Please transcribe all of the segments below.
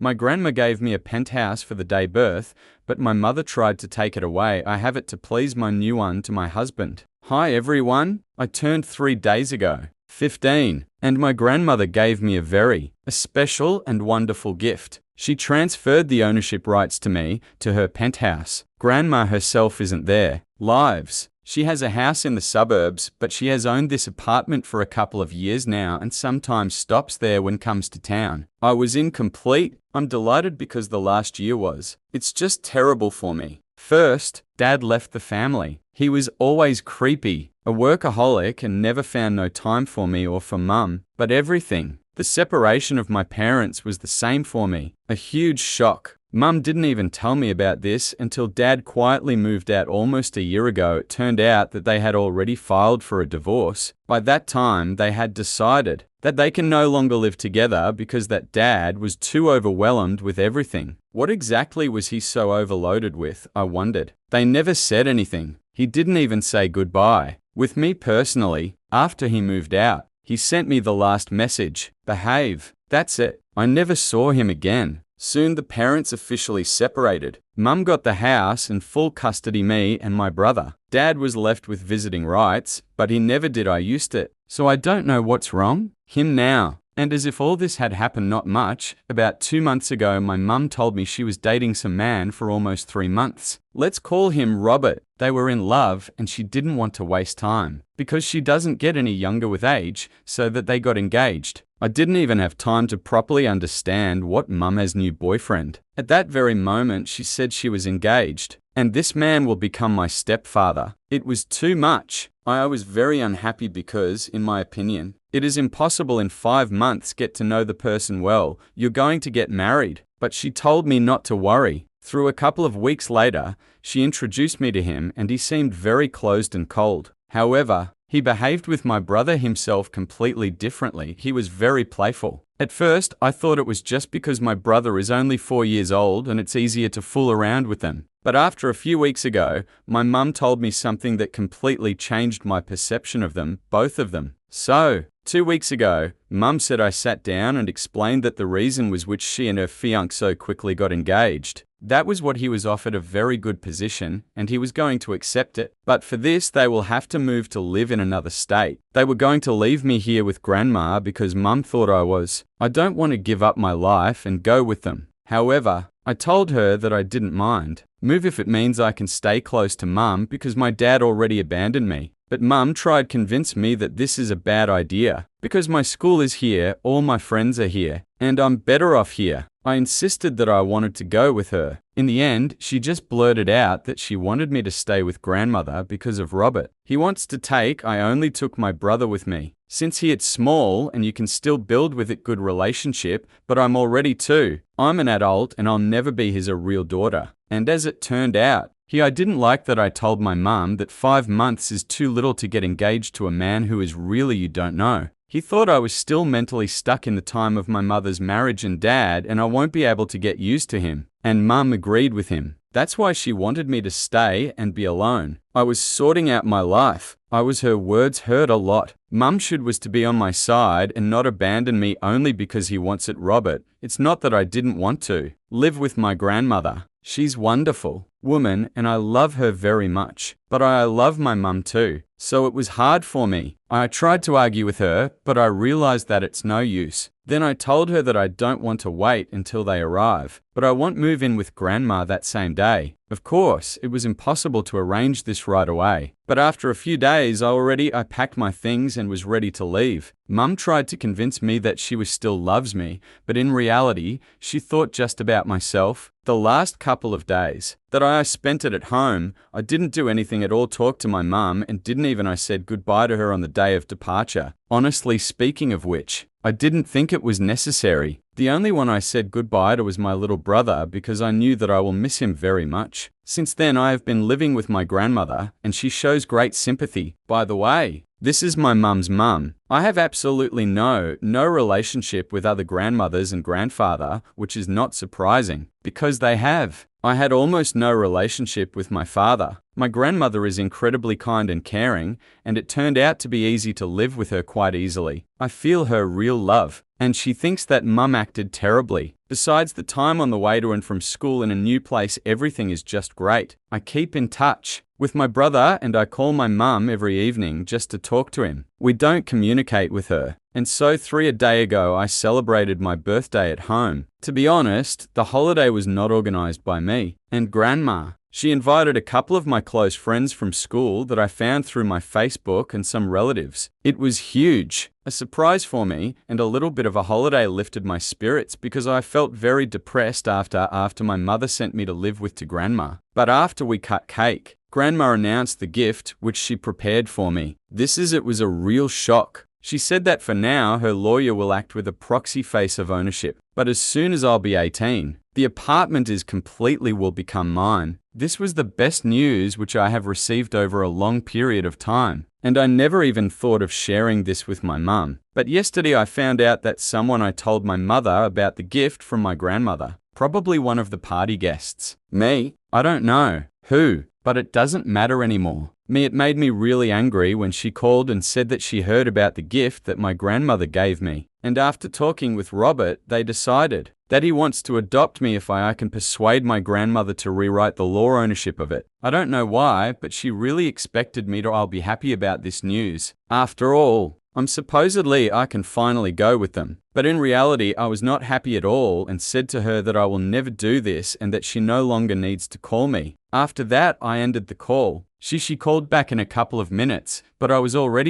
My grandma gave me a penthouse for the day birth, but my mother tried to take it away. I have it to please my new one to my husband. Hi everyone, I turned 3 days ago, 15, and my grandmother gave me a special and wonderful gift. She transferred the ownership rights to me, to her penthouse. Grandma herself isn't there. Lives. She has a house in the suburbs, but she has owned this apartment for a couple of years now and sometimes stops there when comes to town. I was incomplete. I'm delighted because the last year was. It's just terrible for me. First, Dad left the family. He was always creepy, a workaholic, and never found no time for me or for Mum, but everything. The separation of my parents was the same for me. A huge shock. Mum didn't even tell me about this until Dad quietly moved out almost a year ago. It turned out that they had already filed for a divorce. By that time, they had decided that they can no longer live together because that Dad was too overwhelmed with everything. What exactly was he so overloaded with, I wondered. They never said anything. He didn't even say goodbye. With me personally, after he moved out, he sent me the last message. Behave. That's it. I never saw him again. Soon the parents officially separated. Mum got the house and full custody me and my brother. Dad was left with visiting rights, but he never did. I used it. So I don't know what's wrong. Him now. And as if all this had happened not much, about 2 months ago my mum told me she was dating some man for almost 3 months. Let's call him Robert. They were in love and she didn't want to waste time, because she doesn't get any younger with age, so that they got engaged. I didn't even have time to properly understand what Mum has new boyfriend. At that very moment she said she was engaged, and this man will become my stepfather. It was too much. I was very unhappy because, in my opinion, it is impossible in 5 months get to know the person well. You're going to get married. But she told me not to worry. Through a couple of weeks later, she introduced me to him and he seemed very closed and cold. However, he behaved with my brother himself completely differently. He was very playful. At first, I thought it was just because my brother is only 4 years old and it's easier to fool around with them. But after a few weeks ago, my mum told me something that completely changed my perception of them, both of them. So, 2 weeks ago, Mum said I sat down and explained that the reason was which she and her fiancé so quickly got engaged. That was what he was offered, a very good position, and he was going to accept it. But for this, they will have to move to live in another state. They were going to leave me here with Grandma because Mum thought I don't want to give up my life and go with them. However, I told her that I didn't mind. Move if it means I can stay close to Mum because my dad already abandoned me. But Mum tried to convince me that this is a bad idea because my school is here, all my friends are here, and I'm better off here. I insisted that I wanted to go with her. In the end, she just blurted out that she wanted me to stay with grandmother because of Robert. He wants to take, I only took my brother with me. Since he it's small and you can still build with it good relationship, but I'm already 2. I'm an adult and I'll never be his a real daughter. And as it turned out, I didn't like that I told my mum that 5 months is too little to get engaged to a man who is really you don't know. He thought I was still mentally stuck in the time of my mother's marriage and dad and I won't be able to get used to him. And Mum agreed with him. That's why she wanted me to stay and be alone. I was sorting out my life. Her words hurt a lot. Mum was to be on my side and not abandon me only because he wants it, Robert. It's not that I didn't want to live with my grandmother. She's wonderful woman and I love her very much. But I love my mum too. So it was hard for me. I tried to argue with her, but I realized that it's no use. Then I told her that I don't want to wait until they arrive, but I won't move in with Grandma that same day. Of course, it was impossible to arrange this right away. But after a few days, I packed my things and was ready to leave. Mum tried to convince me that she still loves me, but in reality, she thought just about myself. The last couple of days that I spent it at home, I didn't do anything at all, talk to my mum, and didn't even I said goodbye to her on the day of departure. Honestly, speaking of which, I didn't think it was necessary. The only one I said goodbye to was my little brother because I knew that I will miss him very much. Since then I have been living with my grandmother and she shows great sympathy. By the way, this is my mum's mum. I have absolutely no relationship with other grandmothers and grandfather, which is not surprising because they have. I had almost no relationship with my father. My grandmother is incredibly kind and caring, and it turned out to be easy to live with her quite easily. I feel her real love, and she thinks that Mum acted terribly. Besides the time on the way to and from school in a new place, everything is just great. I keep in touch with my brother and I call my mum every evening just to talk to him. We don't communicate with her. And so 3 days ago I celebrated my birthday at home. To be honest, the holiday was not organized by me and Grandma. She invited a couple of my close friends from school that I found through my Facebook and some relatives. It was huge, a surprise for me, and a little bit of a holiday lifted my spirits because I felt very depressed after my mother sent me to live with to Grandma. But after we cut cake, Grandma announced the gift which she prepared for me. It was a real shock. She said that for now her lawyer will act with a proxy face of ownership. But as soon as I'll be 18, the apartment will become mine. This was the best news which I have received over a long period of time. And I never even thought of sharing this with my mum. But yesterday I found out that someone I told my mother about the gift from my grandmother. Probably one of the party guests. Me? I don't know who, but it doesn't matter anymore. It made me really angry when she called and said that she heard about the gift that my grandmother gave me. And after talking with Robert, they decided that he wants to adopt me if I can persuade my grandmother to rewrite the law ownership of it. I don't know why, but she really expected me to. I'll be happy about this news. After all, I can finally go with them. But in reality, I was not happy at all and said to her that I will never do this and that she no longer needs to call me. After that, I ended the call. She called back in a couple of minutes, but I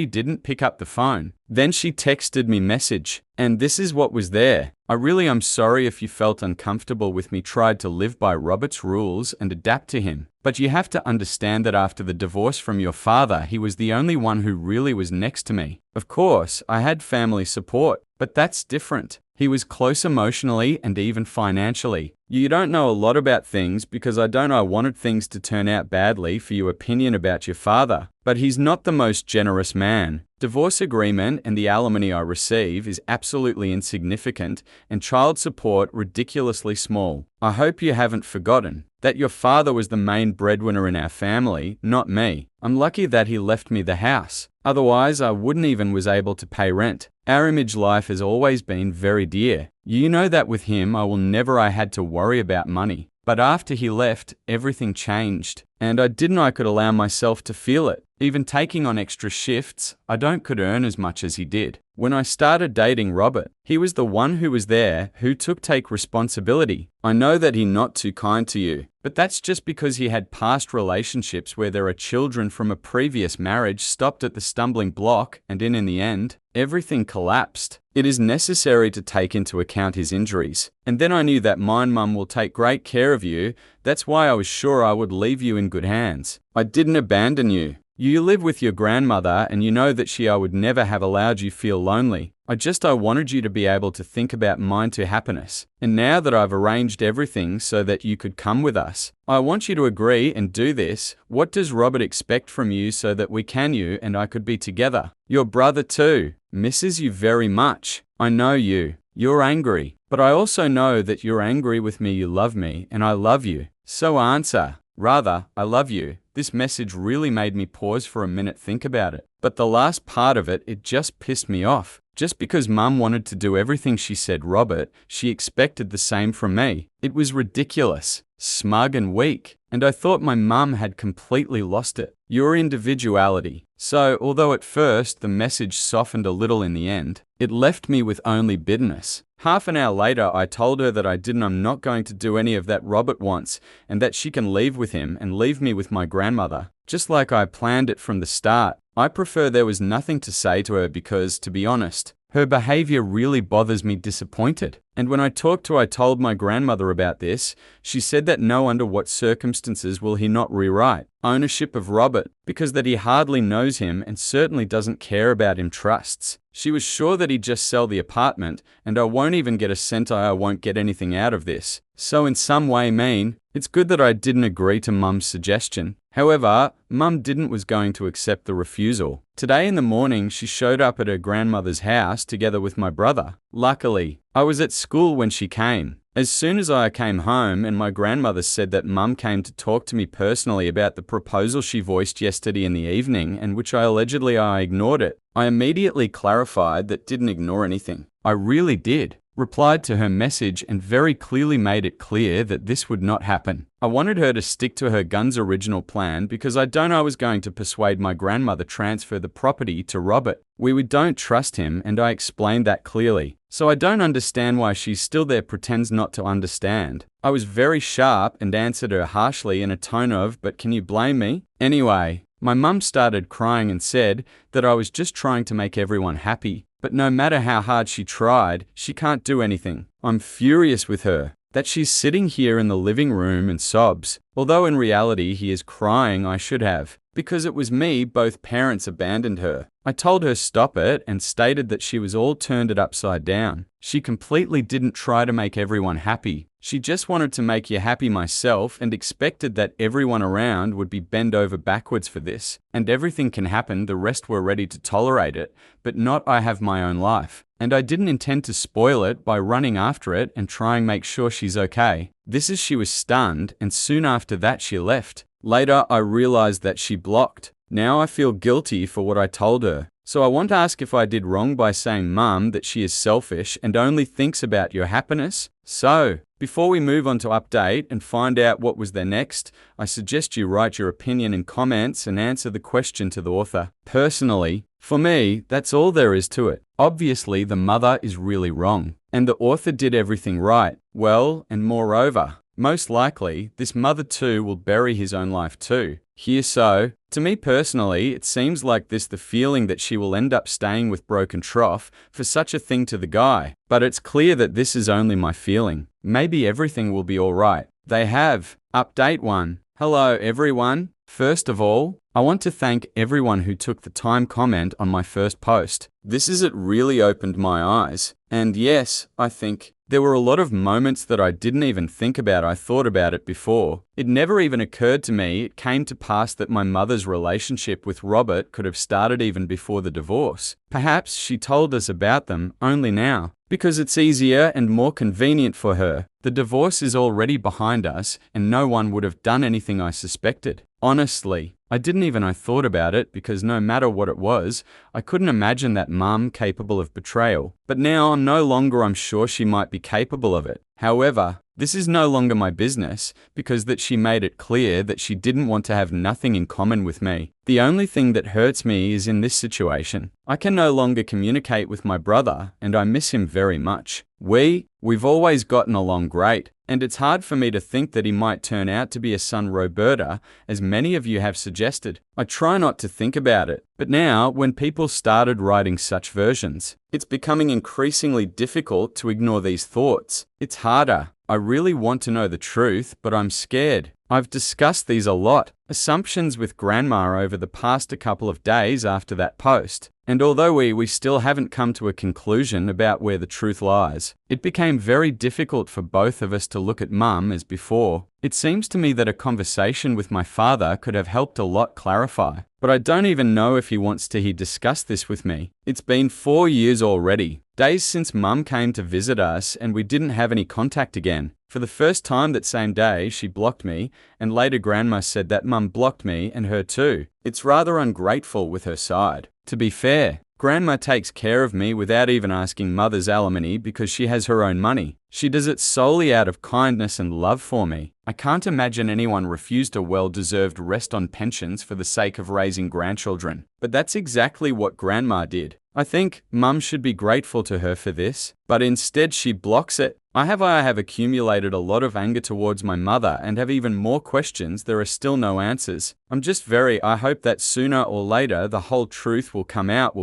didn't pick up the phone. Then she texted me message, and this is what was there. I'm sorry if you felt uncomfortable with me. Tried to live by Robert's rules and adapt to him. But you have to understand that after the divorce from your father, he was the only one who really was next to me. Of course, I had family support, but that's different. He was close emotionally and even financially. You don't know a lot about things because I wanted things to turn out badly for your opinion about your father. But he's not the most generous man. Divorce agreement and the alimony I receive is absolutely insignificant and child support ridiculously small. I hope you haven't forgotten that your father was the main breadwinner in our family, not me. I'm lucky that he left me the house. Otherwise, I wouldn't even was able to pay rent. Our image life has always been very dear. You know that with him, I had to worry about money. But after he left, everything changed. And I could allow myself to feel it. Even taking on extra shifts, could earn as much as he did. When I started dating Robert, he was the one who was there, who take responsibility. I know that he's not too kind to you, but that's just because he had past relationships where there are children from a previous marriage stopped at the stumbling block, and in the end, everything collapsed. It is necessary to take into account his injuries. And then I knew that my mum will take great care of you. That's why I was sure I would leave you in good hands. I didn't abandon you. You live with your grandmother and you know that I would never have allowed you feel lonely. I wanted you to be able to think about mine to happiness. And now that I've arranged everything so that you could come with us, I want you to agree and do this. What does Robert expect from you so that you and I could be together? Your brother too misses you very much. I know you. You're angry. But I also know that you're angry with me. You love me and I love you. So answer. Rather, I love you. This message really made me pause for a minute, think about it. But the last part of it just pissed me off. Just because Mum wanted to do everything she said Robert, she expected the same from me. It was ridiculous, smug and weak. And I thought my mum had completely lost it. Your individuality. So, although at first the message softened a little in the end, it left me with only bitterness. Half an hour later, I told her that I'm not going to do any of that Robert wants, and that she can leave with him and leave me with my grandmother. Just like I planned it from the start. I prefer there was nothing to say to her because, to be honest, her behavior really bothers me. Disappointed. And when I told my grandmother about this, she said that no under what circumstances will he not rewrite ownership of Robert, because that he hardly knows him and certainly doesn't care about him trusts. She was sure that he'd just sell the apartment and I won't even get a cent. I won't get anything out of this. So in some way it's good that I didn't agree to Mum's suggestion. However, Mum was going to accept the refusal. Today in the morning, she showed up at her grandmother's house together with my brother. Luckily, I was at school when she came. As soon as I came home and my grandmother said that Mum came to talk to me personally about the proposal she voiced yesterday in the evening and which I ignored it, I immediately clarified that didn't ignore anything. I really did. replied to her message and very clearly made it clear that this would not happen. I wanted her to stick to her gun's original plan because I don't know I was going to persuade my grandmother transfer the property to Robert. We don't trust him, and I explained that clearly. So I don't understand why she's still there, pretends not to understand. I was very sharp and answered her harshly in a tone of, "But can you blame me?" Anyway, my mum started crying and said that I was just trying to make everyone happy, but no matter how hard she tried, she can't do anything. I'm furious with her that she's sitting here in the living room and sobs, although in reality he is crying. I should have, because it was me. Both parents abandoned her. I told her stop it and stated that she was all turned it upside down. She completely didn't try to make everyone happy. She just wanted to make you happy, myself, and expected that everyone around would be bent over backwards for this. And everything can happen, the rest were ready to tolerate it, but not I have my own life. And I didn't intend to spoil it by running after it and trying make sure she's okay. This is she was stunned, and soon after that she left. Later I realized that she blocked. Now I feel guilty for what I told her. So I want to ask if I did wrong by saying Mum that she is selfish and only thinks about your happiness. So, before we move on to update and find out what was there next, I suggest you write your opinion in comments and answer the question to the author. Personally, for me, that's all there is to it. Obviously, the mother is really wrong, and the author did everything right. Well, and moreover, most likely, this mother too will bury his own life too. Here so, to me personally, it seems like this the feeling that she will end up staying with Broken Trough for such a thing to the guy. But it's clear that this is only my feeling. Maybe everything will be alright. They have. Update 1. Hello everyone. First of all, I want to thank everyone who took the time comment on my first post. This is it really opened my eyes. And yes, I think there were a lot of moments that I didn't even think about. I thought about it before. It never even occurred to me it came to pass that my mother's relationship with Robert could have started even before the divorce. Perhaps she told us about them only now, because it's easier and more convenient for her. The divorce is already behind us, and no one would have done anything I suspected. Honestly, I didn't even I thought about it because no matter what it was, I couldn't imagine that mum capable of betrayal. But now I'm no longer I'm sure she might be capable of it. However, this is no longer my business because that she made it clear that she didn't want to have nothing in common with me. The only thing that hurts me is in this situation. I can no longer communicate with my brother and I miss him very much. We've always gotten along great, and it's hard for me to think that he might turn out to be a son Roberta, as many of you have suggested. I try not to think about it, but now when people started writing such versions, it's becoming increasingly difficult to ignore these thoughts. It's harder. I really want to know the truth, but I'm scared. I've discussed these a lot, assumptions with Grandma over the past a couple of days after that post. And although we still haven't come to a conclusion about where the truth lies, it became very difficult for both of us to look at Mum as before. It seems to me that a conversation with my father could have helped a lot clarify, but I don't even know if he wants to discuss this with me. It's been 4 years already, days since Mum came to visit us, and we didn't have any contact again. For the first time that same day, she blocked me, and later Grandma said that Mum blocked me and her too. It's rather ungrateful with her side. To be fair, Grandma takes care of me without even asking Mother's alimony because she has her own money. She does it solely out of kindness and love for me. I can't imagine anyone refused a well-deserved rest on pensions for the sake of raising grandchildren. But that's exactly what Grandma did. I think Mum should be grateful to her for this, but instead she blocks it. I have accumulated a lot of anger towards my mother and have even more questions. There are still no answers. I hope that sooner or later the whole truth will come out.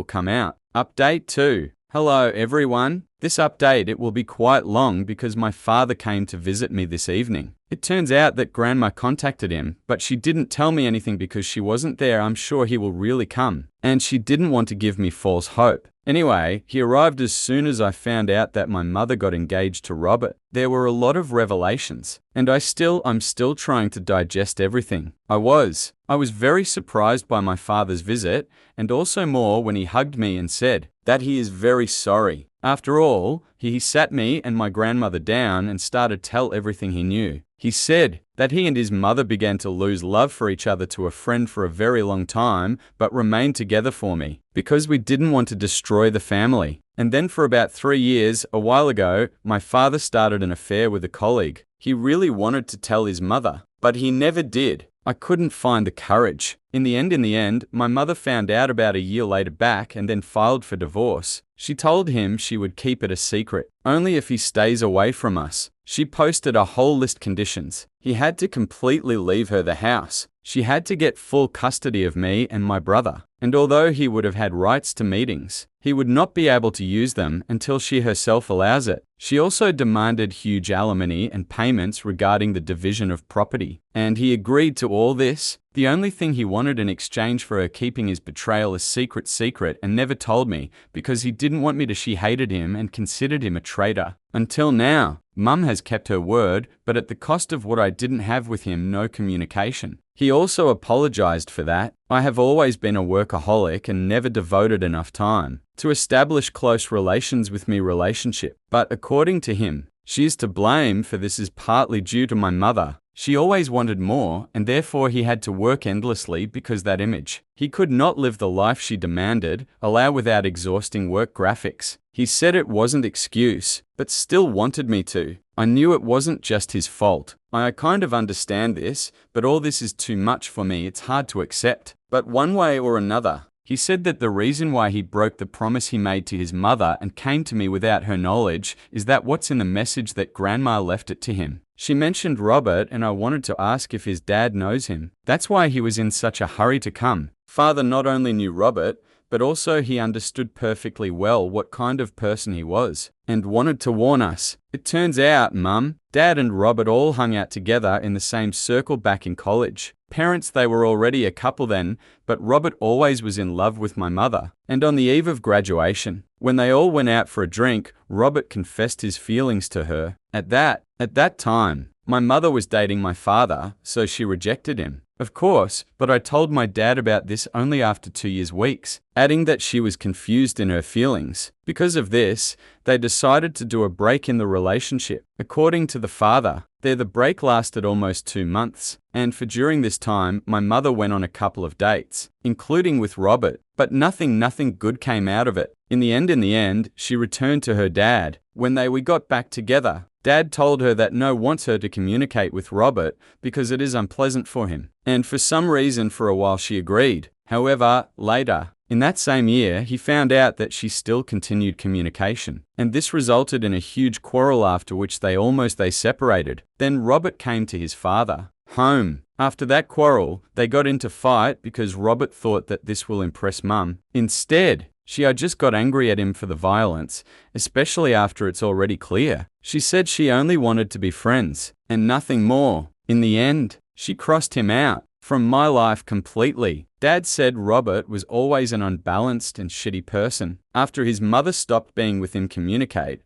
Update 2. Hello everyone. This update it will be quite long because my father came to visit me this evening. It turns out that Grandma contacted him, but she didn't tell me anything because she wasn't there. I'm sure he will really come. And she didn't want to give me false hope. Anyway, he arrived as soon as I found out that my mother got engaged to Robert. There were a lot of revelations, and I'm still trying to digest everything. I was very surprised by my father's visit, and also more when he hugged me and said that he is very sorry. After all, he sat me and my grandmother down and started tell everything he knew. He said that he and his mother began to lose love for each other to a friend for a very long time, but remained together for me, because we didn't want to destroy the family. And then for about 3 years, a while ago, my father started an affair with a colleague. He really wanted to tell his mother, but he never did. I couldn't find the courage. In the end, my mother found out about a year later back and then filed for divorce. She told him she would keep it a secret, only if he stays away from us. She posted a whole list conditions. He had to completely leave her the house. She had to get full custody of me and my brother. And although he would have had rights to meetings, he would not be able to use them until she herself allows it. She also demanded huge alimony and payments regarding the division of property. And he agreed to all this. The only thing he wanted in exchange for her keeping his betrayal a secret and never told me because he didn't want me to. She hated him and considered him a traitor. Until now, Mum has kept her word, but at the cost of what I didn't have with him, no communication. He also apologized for that. I have always been a workaholic and never devoted enough time to establish close relations with me relationship. But according to him, she is to blame for this is partly due to my mother. She always wanted more, and therefore he had to work endlessly because that image. He could not live the life she demanded, allow without exhausting work graphics. He said it wasn't excuse, but still wanted me to. I knew it wasn't just his fault. I kind of understand this, but all this is too much for me. It's hard to accept. But one way or another, he said that the reason why he broke the promise he made to his mother and came to me without her knowledge is that what's in the message that Grandma left it to him. She mentioned Robert and I wanted to ask if his dad knows him. That's why he was in such a hurry to come. Father not only knew Robert, but also he understood perfectly well what kind of person he was and wanted to warn us. It turns out, Mum, Dad and Robert all hung out together in the same circle back in college. Parents, they were already a couple then, but Robert always was in love with my mother. And on the eve of graduation, when they all went out for a drink, Robert confessed his feelings to her. At that time, my mother was dating my father, so she rejected him. Of course, but I told my dad about this only after 2 weeks, adding that she was confused in her feelings. Because of this, they decided to do a break in the relationship. According to the father, the break lasted almost 2 months, and for during this time, my mother went on a couple of dates, including with Robert, but nothing good came out of it. In the end, she returned to her dad. When we got back together, Dad told her that no wants her to communicate with Robert because it is unpleasant for him. And for some reason for a while she agreed. However, later, in that same year, he found out that she still continued communication. And this resulted in a huge quarrel after which they separated. Then Robert came to his father home. After that quarrel, they got into fight because Robert thought that this will impress Mum. Instead, she just got angry at him for the violence, especially after it's already clear. She said she only wanted to be friends, and nothing more. In the end, she crossed him out from my life completely. Dad said Robert was always an unbalanced and shitty person. After his mother stopped being with him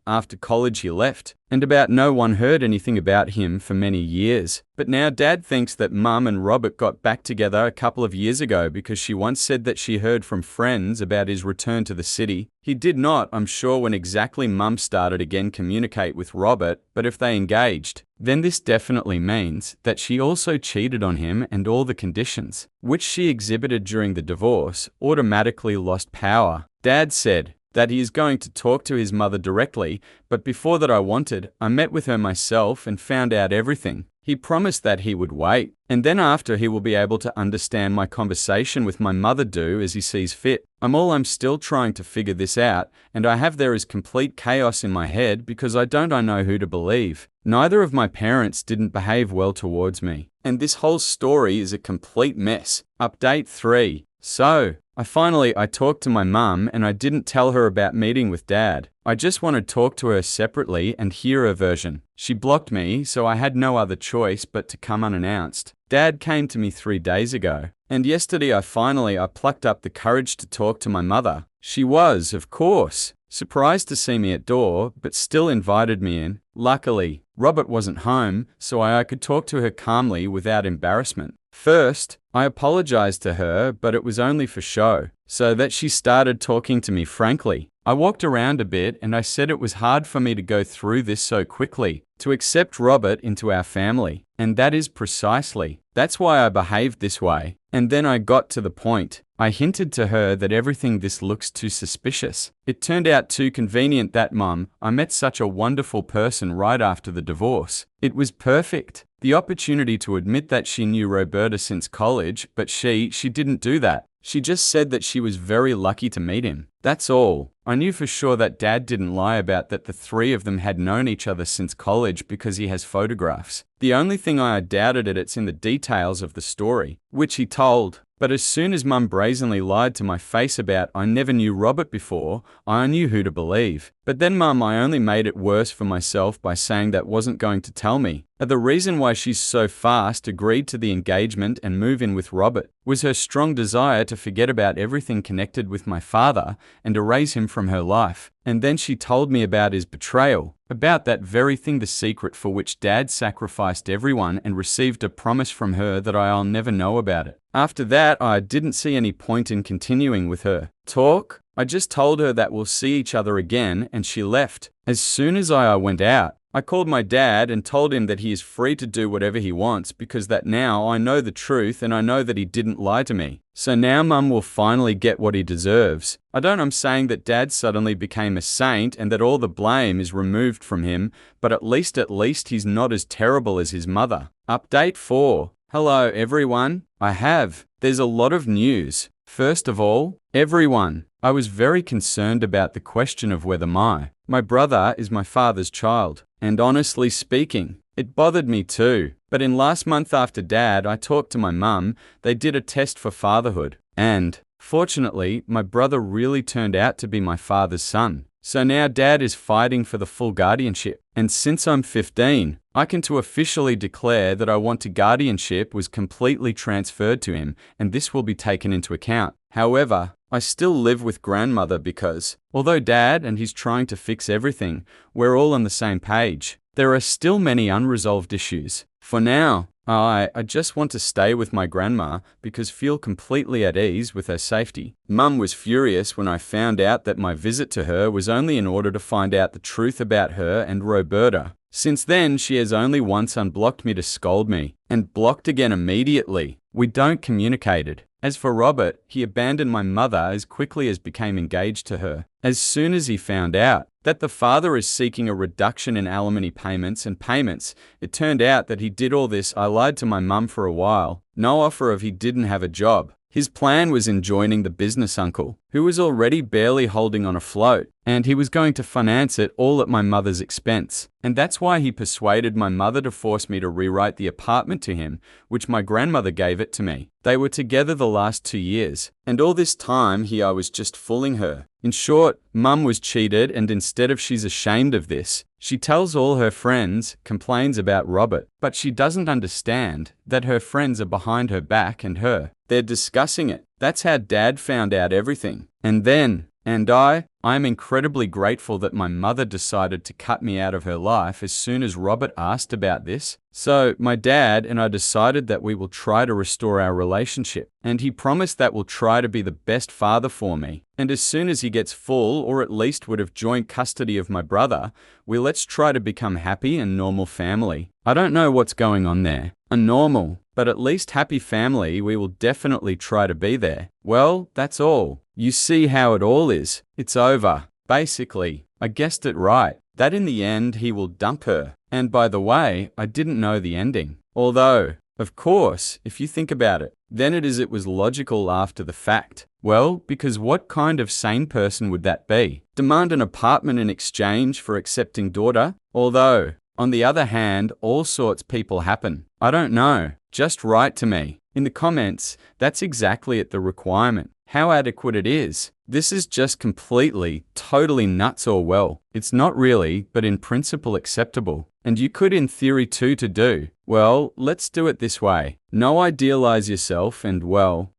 after college he left, and about no one heard anything about him for many years. But now Dad thinks that Mum and Robert got back together a couple of years ago because she once said that she heard from friends about his return to the city. He did not, I'm sure, when exactly Mum started again communicate with Robert, but if they engaged, then this definitely means that she also cheated on him and all the conditions, which she exhibited during the divorce, automatically lost power. Dad said that he is going to talk to his mother directly, but before that I met with her myself and found out everything. He promised that he would wait, and then after he will be able to understand my conversation with my mother as he sees fit. I'm still trying to figure this out, and there is complete chaos in my head because I don't know who to believe. Neither of my parents didn't behave well towards me, and this whole story is a complete mess. Update 3. So, I talked to my mum and I didn't tell her about meeting with Dad. I just want to talk to her separately and hear her version. She blocked me, so I had no other choice but to come unannounced. Dad came to me 3 days ago, and yesterday I plucked up the courage to talk to my mother. She was, of course, surprised to see me at door, but still invited me in. Luckily, Robert wasn't home, so I could talk to her calmly without embarrassment. First, I apologized to her, but it was only for show, so that she started talking to me frankly. I walked around a bit and I said it was hard for me to go through this so quickly, to accept Robert into our family, and that's why I behaved this way. And then I got to the point. I hinted to her that everything this looks too suspicious. It turned out too convenient that, Mum, I met such a wonderful person right after the divorce. It was perfect. The opportunity to admit that she knew Roberta since college, but she didn't do that. She just said that she was very lucky to meet him. That's all. I knew for sure that Dad didn't lie about that the three of them had known each other since college because he has photographs. The only thing I doubted it's in the details of the story, which he told. But as soon as Mum brazenly lied to my face about I never knew Robert before, I knew who to believe. But then Mum, I only made it worse for myself by saying that wasn't going to tell me. The reason why she's so fast agreed to the engagement and move in with Robert was her strong desire to forget about everything connected with my father and erase him from her life. And then she told me about his betrayal, about that very thing, the secret for which Dad sacrificed everyone and received a promise from her that I'll never know about it. After that, I didn't see any point in continuing with her talk. I just told her that we'll see each other again, and she left. As soon as I went out, I called my dad and told him that he is free to do whatever he wants because that now I know the truth and I know that he didn't lie to me. So now Mum will finally get what he deserves. I'm saying that Dad suddenly became a saint and that all the blame is removed from him, but at least he's not as terrible as his mother. Update 4. Hello everyone. There's a lot of news. First of all, everyone, I was very concerned about the question of whether my brother is my father's child. And honestly speaking, it bothered me too. But in last month after Dad, I talked to my mum, they did a test for fatherhood. And, fortunately, my brother really turned out to be my father's son. So now Dad is fighting for the full guardianship. And since I'm 15, I can officially declare that I want guardianship was completely transferred to him, and this will be taken into account. However, I still live with grandmother because, although Dad and he's trying to fix everything, we're all on the same page. There are still many unresolved issues. For now, I just want to stay with my grandma because feel completely at ease with her safety. Mum was furious when I found out that my visit to her was only in order to find out the truth about her and Roberta. Since then, she has only once unblocked me to scold me, and blocked again immediately. We don't communicated. As for Robert, he abandoned my mother as quickly as became engaged to her. As soon as he found out that the father is seeking a reduction in alimony payments, it turned out that he did all this. I lied to my mum for a while. No offer of he didn't have a job. His plan was in joining the business uncle, who was already barely holding on afloat, and he was going to finance it all at my mother's expense. And that's why he persuaded my mother to force me to rewrite the apartment to him, which my grandmother gave it to me. They were together the last 2 years, and all this time I was just fooling her. In short, Mum was cheated, and instead of she's ashamed of this, she tells all her friends, complains about Robert, but she doesn't understand that her friends are behind her back and her. They're discussing it. That's how Dad found out everything. And I'm incredibly grateful that my mother decided to cut me out of her life as soon as Robert asked about this. So my dad and I decided that we will try to restore our relationship. And he promised that we'll try to be the best father for me. And as soon as he gets full, or at least would have joint custody of my brother, let's try to become happy and normal family. I don't know what's going on there. A normal, but at least happy family, we will definitely try to be there. Well, that's all. You see how it all is. It's over. Basically, I guessed it right. That in the end, he will dump her. And by the way, I didn't know the ending. Although, of course, if you think about it, then it was logical after the fact. Well, because what kind of sane person would that be? Demand an apartment in exchange for accepting daughter? Although, on the other hand, all sorts people happen. I don't know. Just write to me. In the comments, that's exactly the requirement. How adequate it is. This is just completely, totally nuts or well. It's not really, but in principle acceptable. And you could in theory too to do. Well, let's do it this way. No idealize yourself and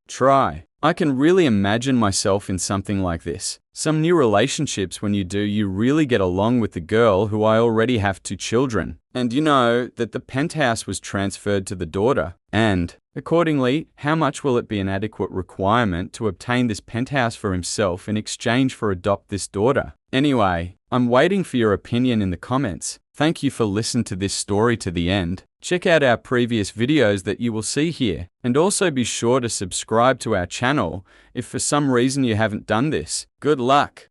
try. I can really imagine myself in something like this. Some new relationships when you really get along with the girl who I already have 2 children. And you know that the penthouse was transferred to the daughter. And, accordingly, how much will it be an adequate requirement to obtain this penthouse for himself in exchange for adopt this daughter? Anyway, I'm waiting for your opinion in the comments. Thank you for listening to this story to the end. Check out our previous videos that you will see here, and also be sure to subscribe to our channel if for some reason you haven't done this. Good luck!